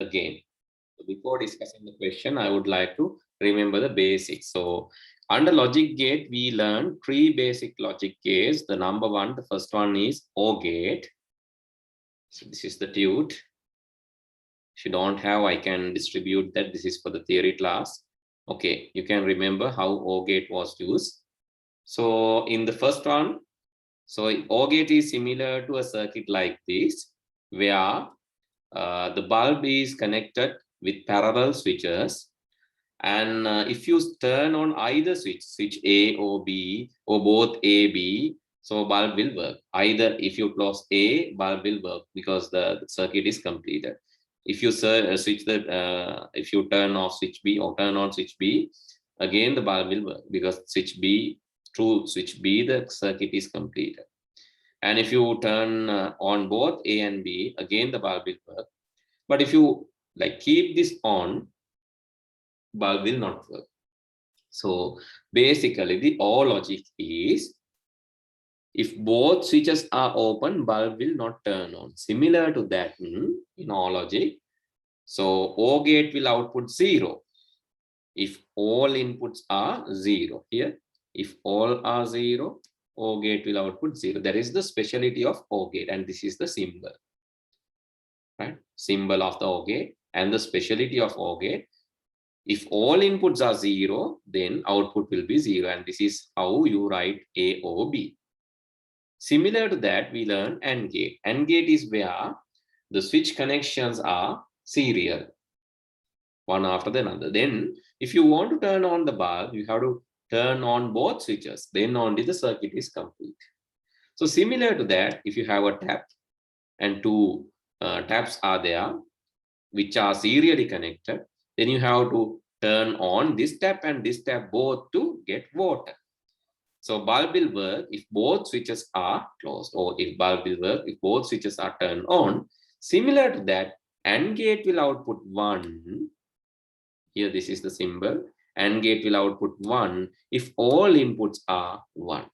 again. Before discussing the question, I would like to remember the basics. So under logic gate, we learned 3 basic logic gates. The number one, the first one is OR gate. So this is the tute. If you don't have, I can distribute that. This is for the theory class. Okay, you can remember how OR gate was used. So in the first one, so OR gate is similar to a circuit like this, where the bulb is connected with parallel switches. And if you turn on either switch A or B, or both A, B, so bulb will work. Either if you close A, bulb will work because the circuit is completed. If you switch if you turn off switch B or turn on switch B, again the bulb will work because switch B, through switch B, the circuit is completed. And if you turn on both A and B, again the bulb will work. But if you like keep this on, bulb will not work. So basically the OR logic is, if both switches are open, bulb will not turn on. Similar to that in OR logic. So OR gate will output 0 if all inputs are 0. Here, if all are 0, OR gate will output 0. That is the specialty of OR gate, and this is the symbol. Right? Symbol of the OR gate and the specialty of OR gate. If all inputs are 0, then output will be 0. And this is how you write A or B. Similar to that, we learn AND gate. AND gate is where the switch connections are serial, one after the another. Then, if you want to turn on the bulb, you have to turn on both switches. Then only the circuit is complete. So similar to that, if you have a tap and 2 taps are there, which are serially connected, then you have to turn on this tap and this tap both to get water. So bulb will work if both switches are closed, or if bulb will work if both switches are turned on. Similar to that, AND gate will output 1. Here this is the symbol. AND gate will output 1 if all inputs are 1.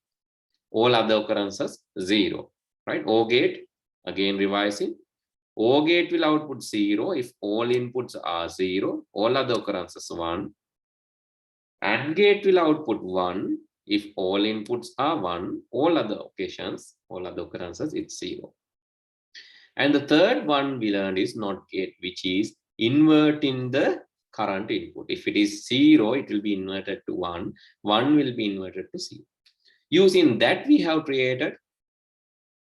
All other occurrences 0. Right? OR gate, again revising. OR gate will output 0 if all inputs are 0, all other occurrences 1. AND gate will output 1 if all inputs are 1, all other occurrences, it's 0. And the third one we learned is NOT gate, which is inverting the current input. If it is 0, it will be inverted to 1. 1 will be inverted to 0. Using that, we have created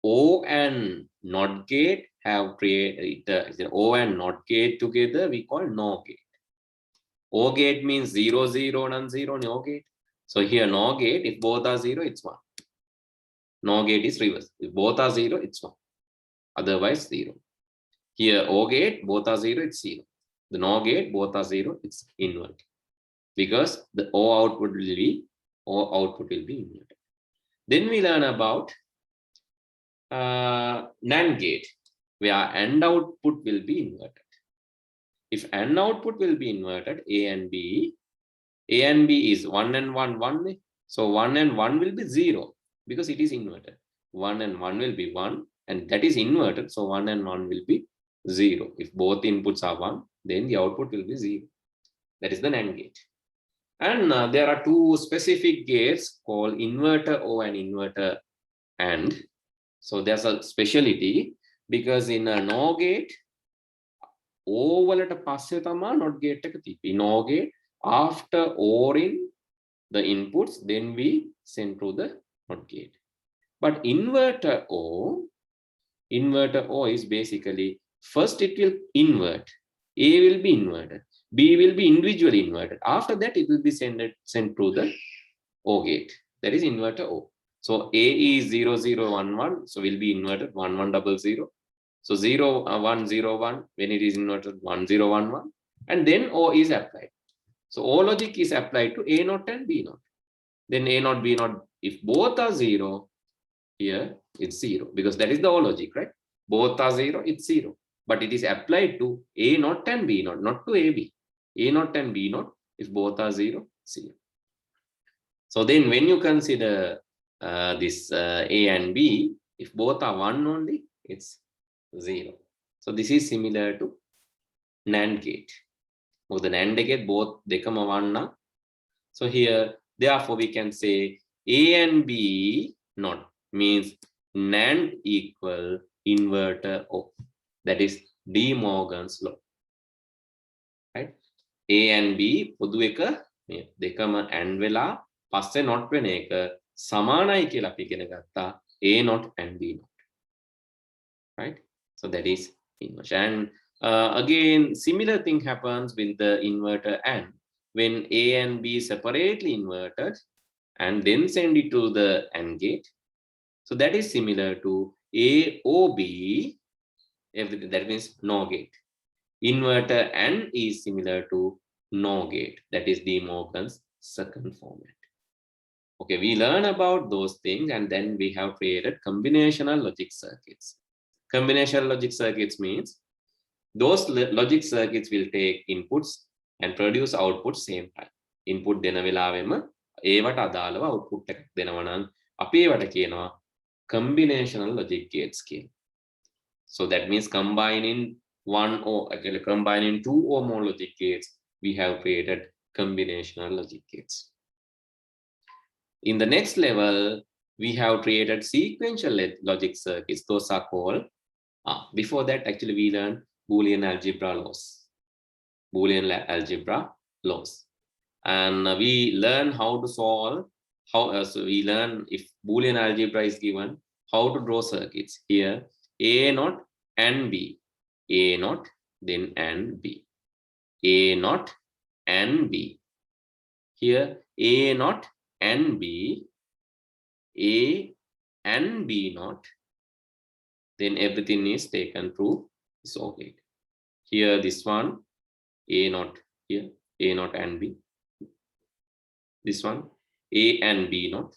OR and NOT gate, have created the OR and NOT gate together, we call NOR gate. OR gate means 0, 0, non-zero, NOR gate. So here NOR gate, if both are 0, it's 1. NOR gate is reverse. If both are 0, it's 1. Otherwise 0. Here OR gate, both are 0, it's 0. The NOR gate, both are 0, it's inverted. Because the OR output will be inverted. Then we learn about NAND gate, where AND output will be inverted. If AND output will be inverted, A and B is 1 and 1, 1. So 1 and 1 will be 0 because it is inverted. 1 and 1 will be 1, and that is inverted. So 1 and 1 will be 0. If both inputs are 1, then the output will be 0. That is the NAND gate. And there are 2 specific gates called inverter O and inverter AND. So there's a specialty because in a NOR gate, O වලට පස්සේ තමයි NOT gate එක තිබෙන්නේ. NOR gate, after ORing the inputs, then we send to the NOT gate. But inverter O is basically, first it will invert. A will be inverted. B will be individually inverted. After that, it will be sent to the OR gate. That is inverter O. So A is 0, 0, 1, 1. So will be inverted 1, 1, 0, 0. So 0, 1, 0, 1. When it is inverted 1, 0, 1, 1. And then O is applied. So O logic is applied to A naught and B naught. Then A naught, B naught. If both are 0, here it's 0. Because that is the O logic, right? Both are 0, it's 0. But it is applied to A naught and B naught, not to AB. A naught and B naught, if both are 0, 0. So then when you consider this A and B, if both are 1 only, it's 0. So this is similar to NAND gate. Or the NAND gate both dekama 1 na. So here, therefore, we can say A and B not means NAND equal inverter O. That is De Morgan's law. Right? A and B පොදු එක මේ දෙකම AND වෙලා පස්සේ not වෙන එක සමානයි කියලා අපි ඉගෙන ගත්තා A not and B not. Right? So that is inversion. And again, similar thing happens with the inverter AND. When A and B separately inverted and then send it to the AND gate. So that is similar to AOB, everything that means NOR gate. Inverter AND is similar to NOR gate, that is De Morgan's second format. Okay, we learn about those things and then we have created combinational logic circuits. Combinational logic circuits means those logic circuits will take inputs and produce output same time. Input දෙන වෙලාවෙම ඒවට අදාළව output එකක් දෙනවා නම් අපි ඒවට කියනවා combinational logic gates කියලා. So that means combining two or more logic gates, we have created combinational logic gates. In the next level, we have created sequential logic circuits. Those are called, before that actually we learned Boolean algebra laws. Boolean algebra laws. And we learn how to solve, so we learn if Boolean algebra is given, how to draw circuits. Here, A not and B. A not, then and B. A not and B. Here, A not and B. A and B not. Then everything is taken through this OR gate. Here, this one, A not here, A not and B. This one, A and B not.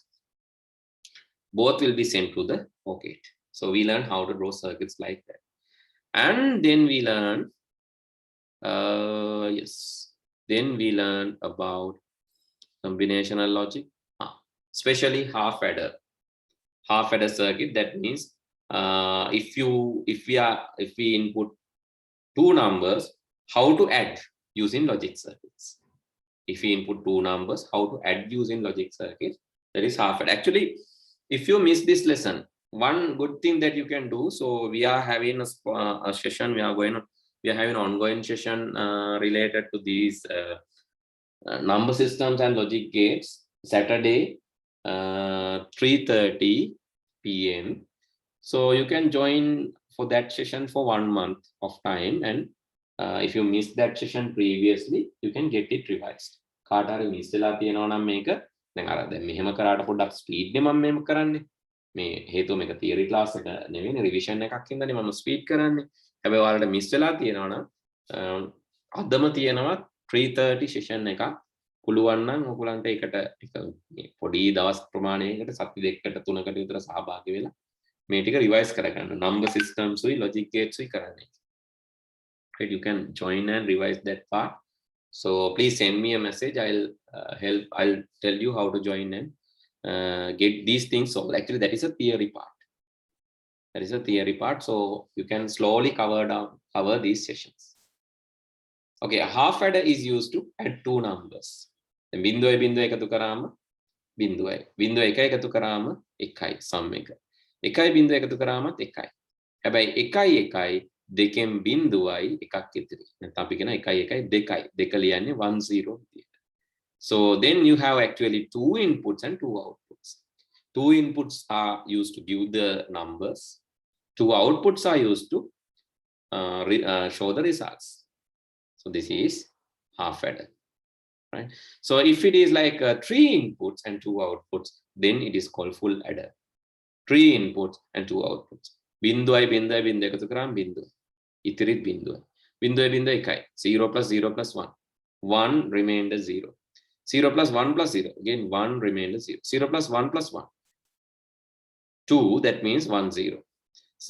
Both will be sent to the OR gate. So we learn how to draw circuits like that. And then we learn, then we learn about combinational logic, especially half adder circuit. That means if we input two numbers, how to add using logic circuits. If we input two numbers, how to add using logic circuits, that is half adder. Actually, if you miss this lesson, one good thing that you can do, so we are having a session, we are having an ongoing session related to these number systems and logic gates, Saturday 3:30 p.m. So you can join for that session for 1 month of time, and if you missed that session previously, you can get it revised. කාට හරි miss වෙලා තියෙනවා නම් මේක දැන් අර දැන් මෙහෙම කරාට පොඩ්ඩක් ස්පීඩ් නේ මම මෙහෙම කරන්නේ. මේ හේතුව මේක තියරි ක්ලාස් එක නෙවෙයි රිවිෂන් එකක් හින්දානේ මම ස්පීඩ් කරන්නේ. හැබැයි ඔයාලට මිස් වෙලා තියෙනවා නම් අදම තියෙනවා 3:30 session එකක්. පුළුවන් නම් ඔයගලන්ට ඒකට පොඩි දවස් ප්‍රමාණයකට සති දෙකකට තුනකට විතර සහභාගී වෙලා මේ ටික රිවයිස් කරගන්න. number systems උයි logic gates උයි කරන්නේ. Right, you can join and revise that part. So please send me a message. I'll tell you how to join and get these things. So actually that is a theory part. That is a theory part. So you can slowly cover these sessions. Okay, a half adder is used to add two numbers. Then bindu එකතු කරාම බිඳුවයි. බිඳුව එක එකතු කරාම එකයි sum එක. එකයි බිඳුව එකතු කරාමත් එකයි. හැබැයි එකයි එකයි දෙකෙන් බිඳුවයි එකක් ඉතිරි. නැත්නම් අපි කියන එකයි එකයි දෙකයි. දෙක ලියන්නේ 1 0 විදියට. So then you have actually two inputs and two outputs. Two inputs are used to give the numbers. Two outputs are used to show the results. So this is half adder, right? So if it is like three inputs and two outputs, then it is called full adder. Three inputs and two outputs. Binduai bindu ekatu karam bindu. Itirit bindu. Bindu එකයි. 0 plus 0 plus 1. 1 remainder 0. 0 plus 1 plus 0. Again 1 remainder 0. 0 plus 1 plus 1. 2, that means 1 0.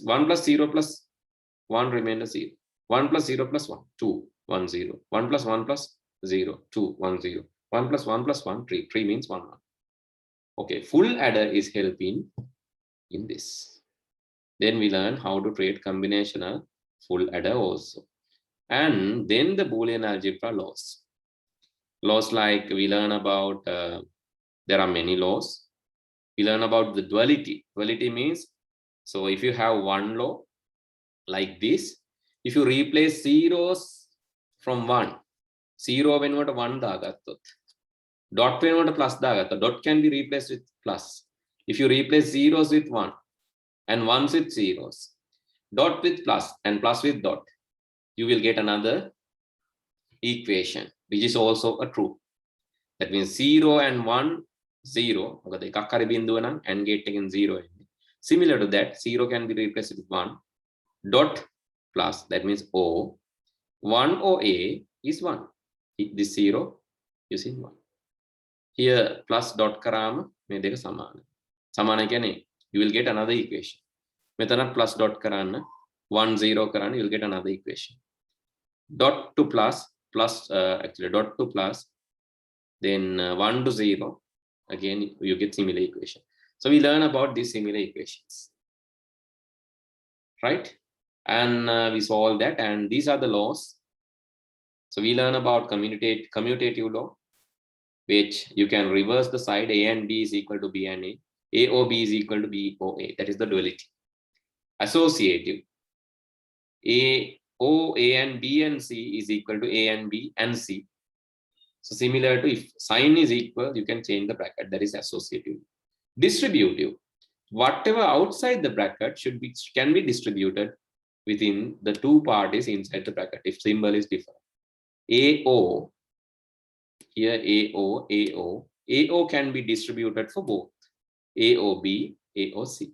1 plus 0 plus 1 remainder 0. 1 plus 0 plus 1. 2. 1 0. 1 plus 1 plus 0. 2. 1 0. 1 plus 1 plus 1. 3. 3 means 1 1. Okay, full adder is helping in this. Then we learn how to create combinational full adder also. And then the Boolean algebra laws. Laws like we learn about, there are many laws. We learn about the duality. Duality means, so if you have one law like this, if you replace zeros from 1, 0 වෙනුවට 1 දාගත්තොත්, dot වෙනුවට plus දාගත්තොත්, dot can be replaced with plus. If you replace zeros with 1 and ones with zeros, dot with plus and plus with dot, you will get another equation, which is also a true. That means 0 and 1, 0. මොකද එකක් හරි බිඳුව නම් AND gate එකෙන් 0 එන්නේ. Similar to that, 0 can be replaced with 1. Dot plus, that means O. 1 or A is 1. This 0 using 1. Here plus dot කරාම මේ දෙක සමානයි. සමානයි කියන්නේ you will get another equation. මෙතන plus dot කරන්න 1 0 කරන්න you will get another equation. Dot to plus, actually dot to plus, then 1 to 0, again you get similar equation. So we learn about these similar equations, right? And we solve that, and these are the laws. So we learn about commutative law, which you can reverse the side. A and B is equal to B and A. A or B is equal to B or A. That is the duality. Associative. A and B and C is equal to A and B and C. So similar to if sign is equal, you can change the bracket. That is associative. Distributive. Whatever outside the bracket can be distributed within the two parties inside the bracket if symbol is different. AO, here AO can be distributed for both AOB, AOC.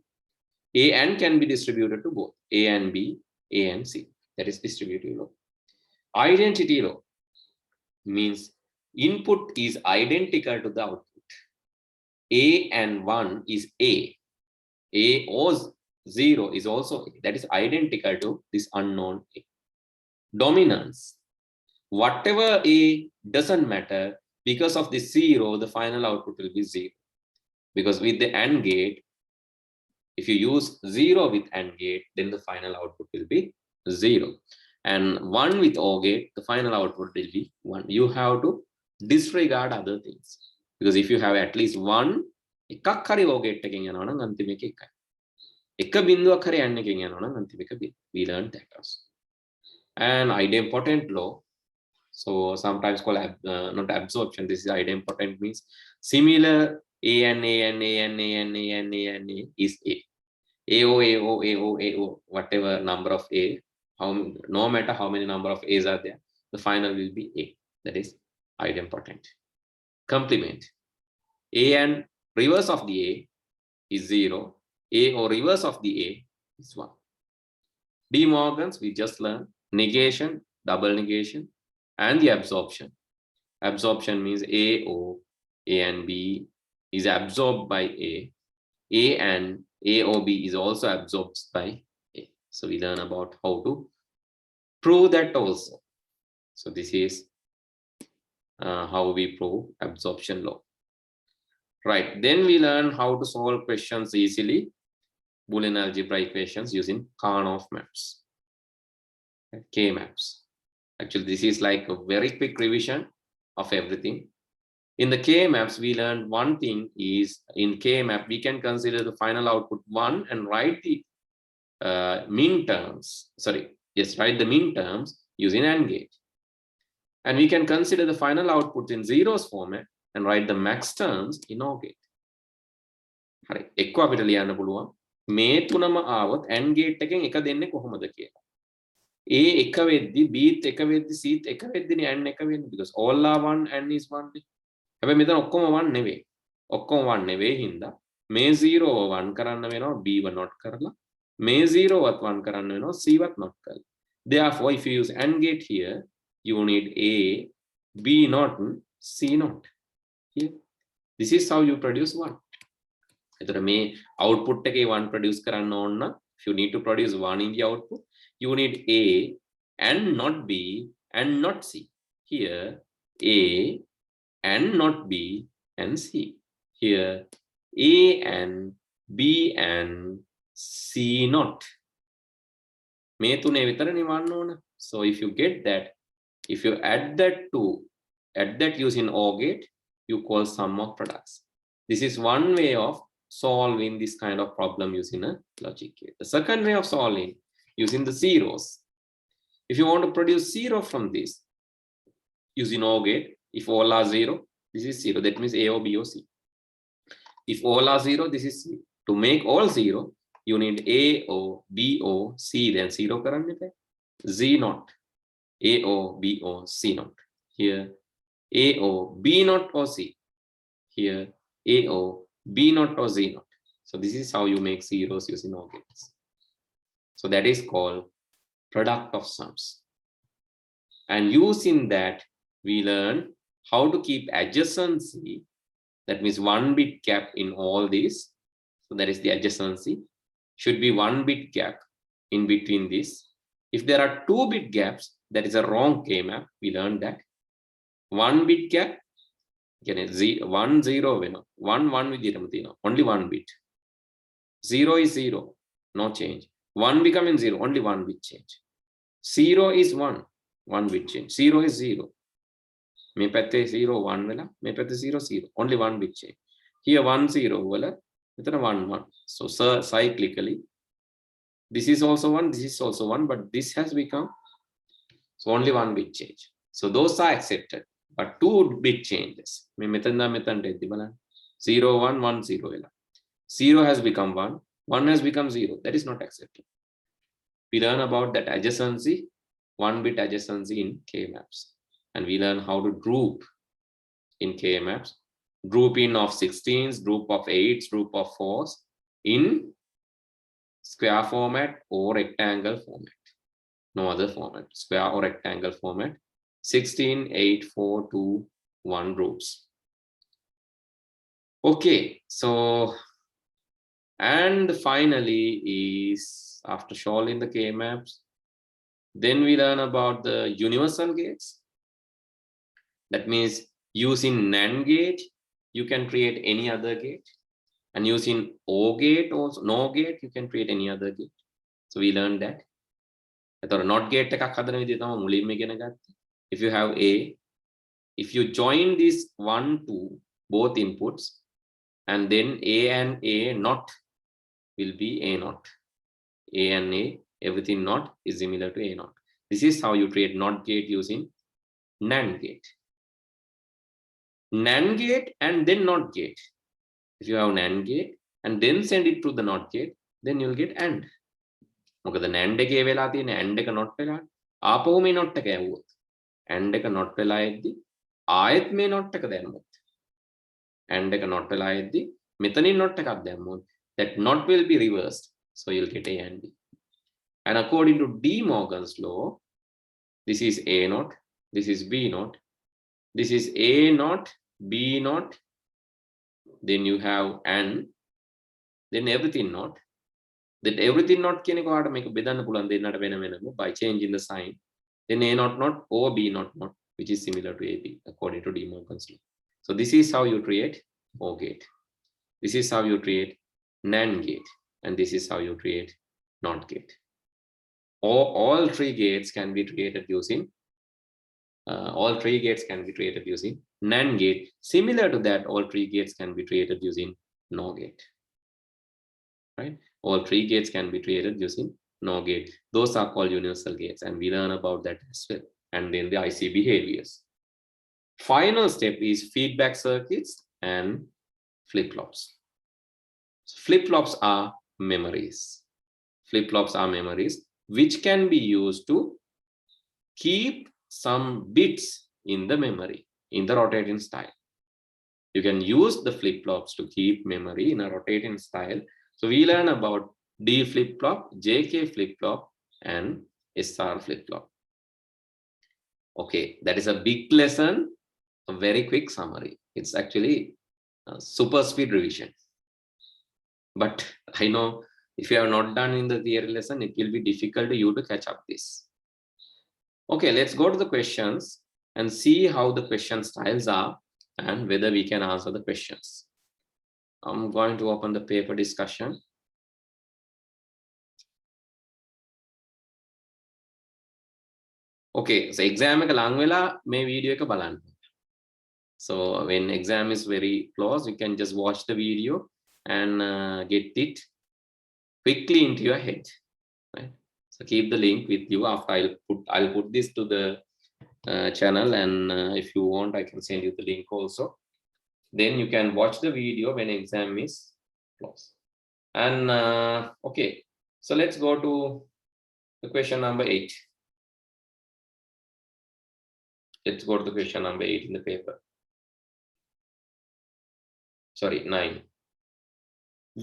A and can be distributed to both A and B, A and C. That is distributive law. Identity law means input is identical to the output. A and 1 is A. A or 0 is also A. That is identical to this unknown A. Dominance. Whatever A doesn't matter, because of the 0, the final output will be 0. Because with the AND gate, if you use 0 with AND gate, then the final output will be 0. And 1 with OR gate, the final output will be 1. You have to disregard other things. Because if you have at least 1, එකක් හරි OR gate එකකින් යනවා නම් අන්තිම එක එකයි. එක බිඳුවක් හරි AND එකකින් යනවා නම් අන්තිම එක බිඳුව. We learned that also. And idempotent law. So sometimes called not absorption. This is idempotent means similar A and A and A and A and A and A and A is A. AO, whatever number of A, no matter how many number of A's are there, the final will be A. That is idempotent. Complement. A and reverse of the A is 0. A or reverse of the A is 1. De Morgan's we just learned. Negation, double negation, and the absorption. Absorption means A and B is absorbed by A. A and A or B is also absorbed by A. So we learn about how to prove that also. So this is how we prove absorption law. Right, then we learn how to solve questions easily, Boolean algebra equations using Karnaugh maps, K-maps. Actually, this is like a very quick revision of everything. In the K-maps, we learned one thing is in K-map, we can consider the final output 1 and write the min terms. Write the min terms using AND gate. And we can consider the final output in zeros format and write the max terms in OR gate. හරි එක්ක අපිට ලියන්න පුළුවන් මේ තුනම ආවොත් AND gate එකෙන් එක දෙන්නේ කොහොමද කියලා. A එක වෙද්දි B එක වෙද්දි C එක වෙද්දිනේ AND එක වෙන්නේ because all are 1 and is 1 නේ. හැබැයි මෙතන ඔක්කොම 1 නෙවෙයි. ඔක්කොම 1 නෙවෙයි හින්දා මේ 0 1 කරන්න වෙනවා B ව not කරලා මේ 0 වත් 1 කරන්න වෙනවා C වත් not කරලා. Therefore if you use AND gate here you need A, B not, C not. Here. This is how you produce 1. එතකොට මේ output එකේ 1 produce කරන්න ඕන නම් if you need to produce 1 in the output you need A and not B and not C. Here A and not B and C. Here A and B and C not. මේ තුනේ විතර නිවන්න ඕන. So if you get that, if you add that using OR gate, you call sum of products. This is one way of solving this kind of problem using a logic gate. The second way of solving using the zeros. If you want to produce zero from this using OR gate, if all are zero, this is zero. That means A or B or C. If all are zero, this is C. To make all zero, you need A or B or C. Then zero karanne epa. Z not. A or B or C not. Here A or B not or C. Here A or B not or Z not. So this is how you make zeros using OR gates. So that is called product of sums. And using that, we learn how to keep adjacency. That means 1 bit gap in all these. So that is the adjacency. Should be 1 bit gap in between this. If there are 2 bit gaps, that is a wrong K-map. We learned that. 1 bit gap, 1 0 1 1 only 1 bit. 0 is 0, no change. 1 becoming 0, only 1 bit change. 0 is 1, 1 bit change. 0 is 0. Me patte 0 1 vela, me patte 0 0, only 1 bit change. Here 1 0 vela, 1 1. So cyclically, this is also 1, this is also 1, but this has become so only 1 bit change. So those are accepted, but 2 bit changes. 0 1 1 0 vela. 0 has become 1, 1 has become 0. That is not accepted. We learn about that adjacency, 1 bit adjacency in K-maps. And we learn how to group in K-maps. Grouping of 16s, group of 8s, group of 4s in square format or rectangle format. No other format, square or rectangle format. 16, 8, 4, 2, 1 groups. Okay, so, and finally is after solving the K-maps, then we learn about the universal gates. That means using NAND gate, you can create any other gate. And using OR gate also, NOR gate, you can create any other gate. So we learned that. NOT gate if you have A, if you join this 1, 2, both inputs, and then A and A not will be A not. A and A, everything not is similar to A not. This is how you create NOT gate using NAND gate. NAND gate and then NOT gate. If you have NAND gate and then send it to the NOT gate, then you'll get AND. Okay, the NAND එකේ වෙලා තියෙන AND එක not වෙලා ආපහු මේ not එක ඇව්වොත් AND එක not වෙලා එද්දි ආයෙත් මේ not එක දැම්මොත් AND එක not වෙලා එද්දි මෙතනින් not එකක් දැම්මොත් that not will be reversed, so you'll get A and B. And according to De Morgan's law, this is A not, this is B not, this is A not, B not, then you have AND, then everything not. That everything not කියන එක ඔයාලට මේක බෙදන්න පුළුවන් දෙන්නට වෙන වෙනම by changing the sign. Then A not not or B not not, which is similar to AB according to De Morgan's law. So this is how you create OR gate. This is how you create NAND gate, and this is how you create NOT gate. All three gates can be created using NAND gate. Similar to that, all three gates can be created using NOR gate. Right? All three gates can be created using NOR gate. Those are called universal gates, and we learn about that as well. And then the IC behaviors. Final step is feedback circuits and flip-flops. So flip-flops are memories. Flip-flops are memories which can be used to keep some bits in the memory in the rotating style. You can use the flip-flops to keep memory in a rotating style. So we learn about D flip-flop, JK flip-flop, and SR flip-flop. Okay, that is a big lesson, a very quick summary. It's actually a super speed revision. But I know if you have not done in the theory lesson, it will be difficult to you to catch up this. Okay, let's go to the questions and see how the question styles are and whether we can answer the questions. I'm going to open the paper discussion. Okay, so exam එක ලං වෙලා මේ video එක බලන්න. So when exam is very close, you can just watch the video and get it quickly into your head. Right? So keep the link with you. After I'll put this to the channel, and if you want, I can send you the link also. Then you can watch the video when exam is close. And okay, so let's go to the question number 8. Let's go to the question number 8 in the paper. Sorry, 9.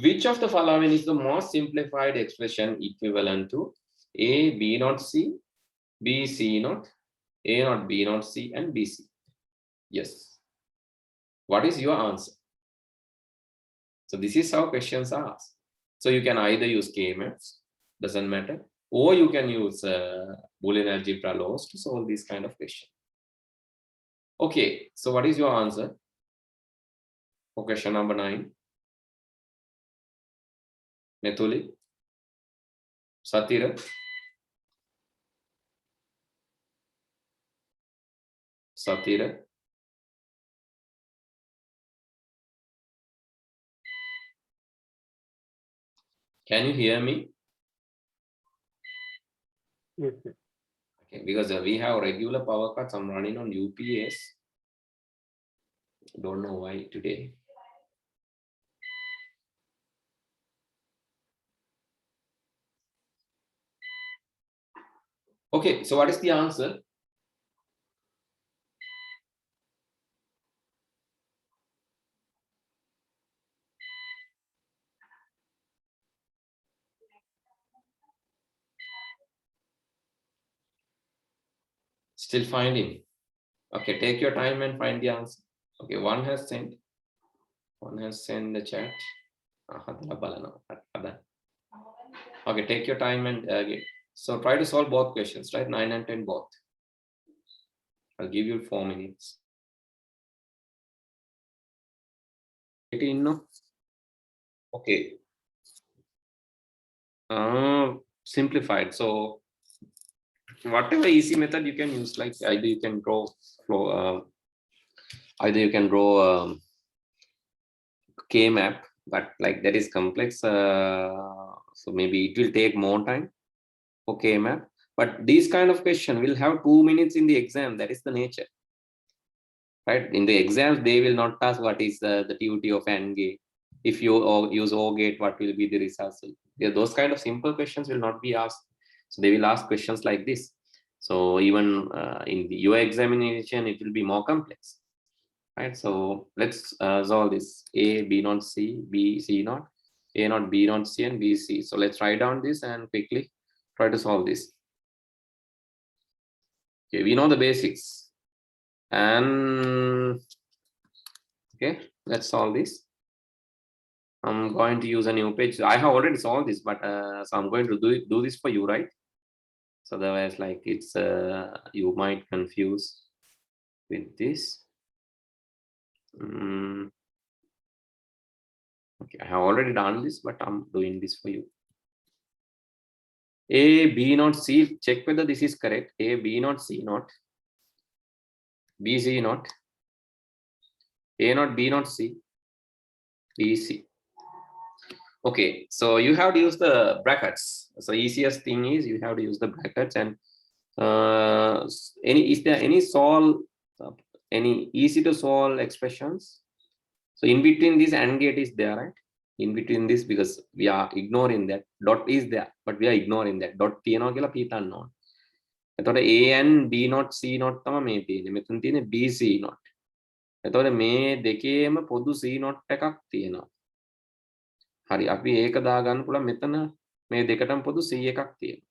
Which of the following is the most simplified expression equivalent to A B naught C, B C naught, A naught B naught C, and B C? Yes. What is your answer? So this is how questions are asked. So you can either use K-maths, doesn't matter, or you can use Boolean algebra laws to solve this kind of question. Okay, so what is your answer for question number 9? Methuli, Satira, Satira. Can you hear me? Yes, sir. Okay, because we have regular power cuts. I'm running on UPS. Don't know why today. Okay, so what is the answer? Still finding. Okay, take your time and find the answer. Okay, one has sent the chat. Okay, take your time and so try to solve both questions, right? 9 and 10 both. I'll give you 4 minutes. 18, no? Okay. Simplified. So whatever easy method you can use, like either you can draw flow, either you can draw K-map, but like that is complex. So maybe it will take more time for K-map. But these kind of question will have 2 minutes in the exam. That is the nature. Right? In the exams, they will not ask what is the TUT of AND gate. If you use OR gate, what will be the result? Yeah, those kind of simple questions will not be asked. So they will ask questions like this. So even in your examination, it will be more complex. Right? So let's solve this. A, B naught C, B, C naught, A naught, B naught C, and B, C. So let's write down this and quickly try to solve this. Okay, we know the basics. And okay, let's solve this. I'm going to use a new page. I have already solved this, but so I'm going to do this for you, right? So otherwise, like it's you might confuse with this. Okay, I have already done this, but I'm doing this for you. A, B naught, C. Check whether this is correct. A, B naught, C naught, B, C naught, A naught, B naught, C, B, C. Okay, so you have to use the brackets. So easiest thing is you have to use the brackets. And is there any any easy to solve expressions? So in between this AND gate is there, right? In between this, because we are ignoring that dot is there, but we are ignoring that dot තියෙනවා කියලා පිටන්න ඕන. එතකොට A and B not C not තමයි මේ තියෙන්නේ. මෙතන තියෙන්නේ B C not. එතකොට මේ දෙකේම පොදු C not එකක් තියෙනවා. හරි, අපි ඒක දාගන්න පුළුවන් මෙතන මේ දෙකටම පොදු C එකක් තියෙනවා.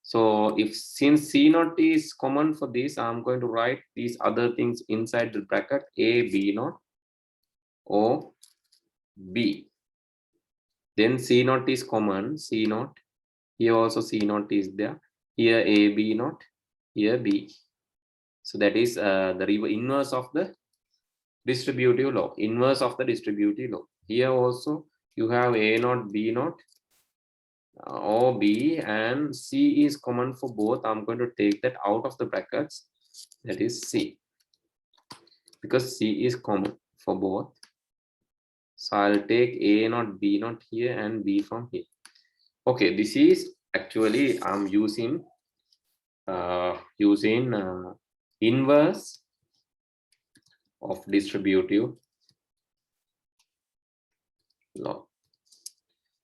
So if since C not is common for this, I'm going to write these other things inside the bracket A B not O B. Then C naught is common, C naught. Here also C naught is there. Here A B naught, here B. So that is the inverse of the distributive law. Inverse of the distributive law. Here also you have A naught, B naught, OB and C is common for both. I'm going to take that out of the brackets. That is C, because C is common for both. So I'll take A not B not here and B from here. Okay, this is actually I'm using inverse of distributive law.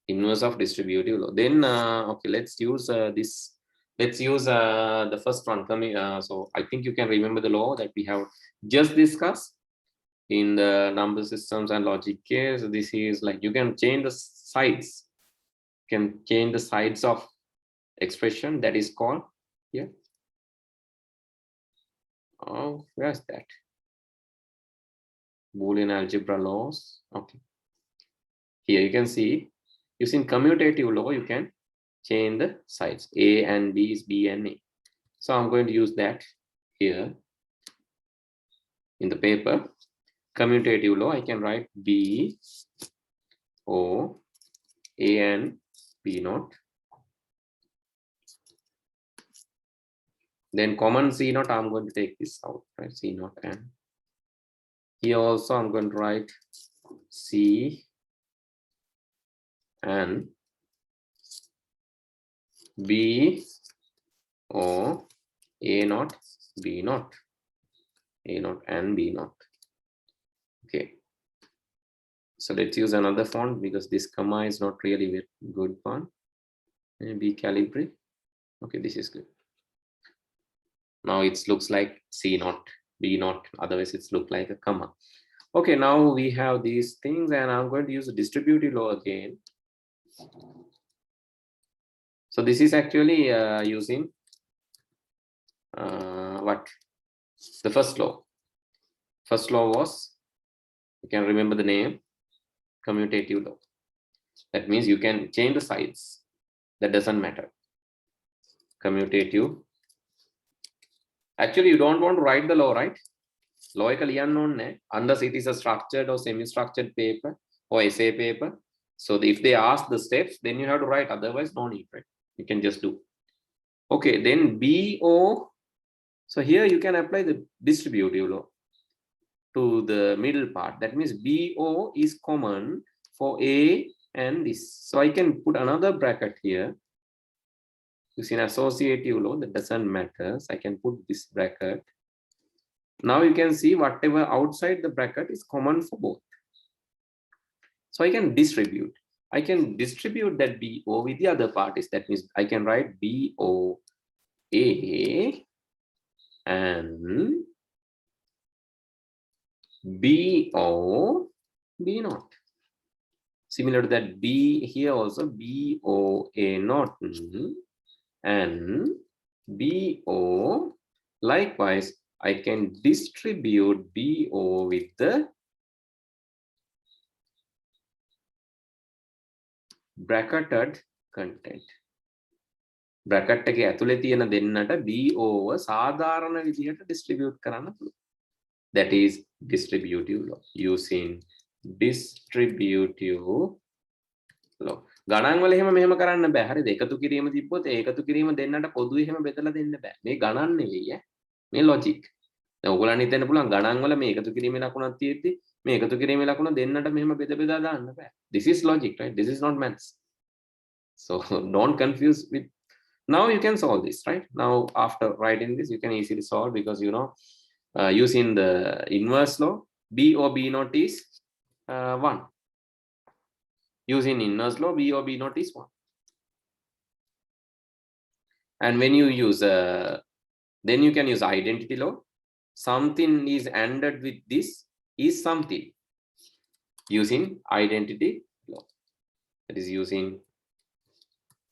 Inverse of distributive law. Then okay, let's use this. Let's use the first one coming. So I think you can remember the law that we have just discussed in the number systems and logic case. This is like you can change the sides. Can change the sides of expression. That is called here. Oh, where's that? Boolean algebra laws. Okay. Here you can see using commutative law, you can change the sides. A and B is B and A. So I'm going to use that here in the paper. Commutative law, I can write B O A and B naught. Then common C naught, I'm going to take this out, right? C naught, and here also I'm going to write C and B O A naught B naught, A naught and B naught. Okay, so let's use another font because this comma is not really a good one. Maybe Calibri. Okay, this is good. Now it looks like C naught B naught, otherwise it's look like a comma. Okay, now we have these things and I'm going to use the distributive law again. So this is actually using what? The first law. First law was, you can remember the name, commutative law. That means you can change the sides. That doesn't matter. Commutative. Actually, you don't want to write the law, right? Law එක ලියන්න ඕනේ unless it is a structured or semi-structured paper or essay paper. So if they ask the steps, then you have to write. Otherwise, no need, right? You can just do. Okay, then BO. So here you can apply the distributive law to the middle part. That means BO is common for A and this. So I can put another bracket here. Using associative law, that doesn't matter. So I can put this bracket. Now you can see whatever outside the bracket is common for both. So I can distribute. I can distribute that BO with the other parties. That means I can write BO A and BO B naught. Similar to that, B here also BO A naught and BO. Likewise, I can distribute BO with the bracketed content. Bracket එකේ ඇතුලේ තියෙන දෙන්නට BO ව සාධාරණ විදිහට distribute කරන්න පුළුවන්. That is distributive law. Using distributive law. ගණන් වල එහෙම මෙහෙම කරන්න බෑ. හරිද? එකතු කිරීම තිබ්බොත් ඒ එකතු කිරීම දෙන්නට පොදු එහෙම බෙදලා දෙන්න බෑ. මේ ගණන් නෙවෙයි ඈ. මේ logic. දැන් ඔයගොල්ලන් හිතන්න පුළුවන් ගණන් වල මේ එකතු කිරීමේ ලකුණක් තියෙද්දි මේ එකතු කිරීමේ ලකුණ දෙන්නට මෙහෙම බෙද බෙදා දාන්න බෑ. This is logic, right? This is not maths. So don't confuse with. Now you can solve this, right? Now after writing this, you can easily solve because you know using the inverse law, B or B naught is 1. Using inverse law, B or B naught is 1. And when you use then you can use identity law. Something is ANDed with this is something. Using identity law, that is using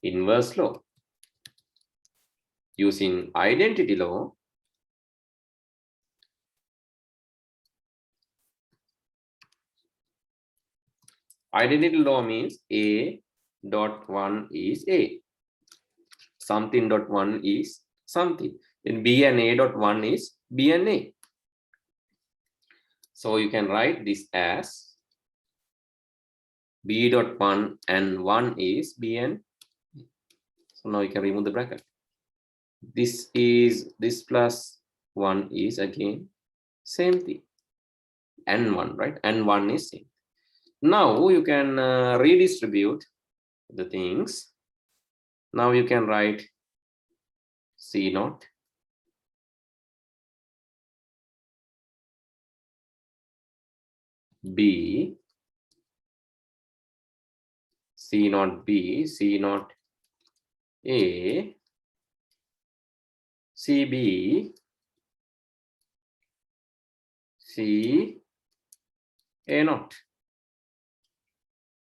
inverse law. Using identity law, identity law means A dot 1 is A. Something dot 1 is something. Then B and A dot 1 is B and A. So you can write this as B dot 1 and 1 is B and So now you can remove the bracket. This plus 1 is again same thing. N1, right? N1 is same. Now you can redistribute the things. Now you can write C0 B, C0 B, C0 A, CB, C A0.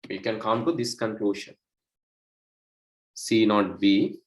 We can come to this conclusion. C0 B,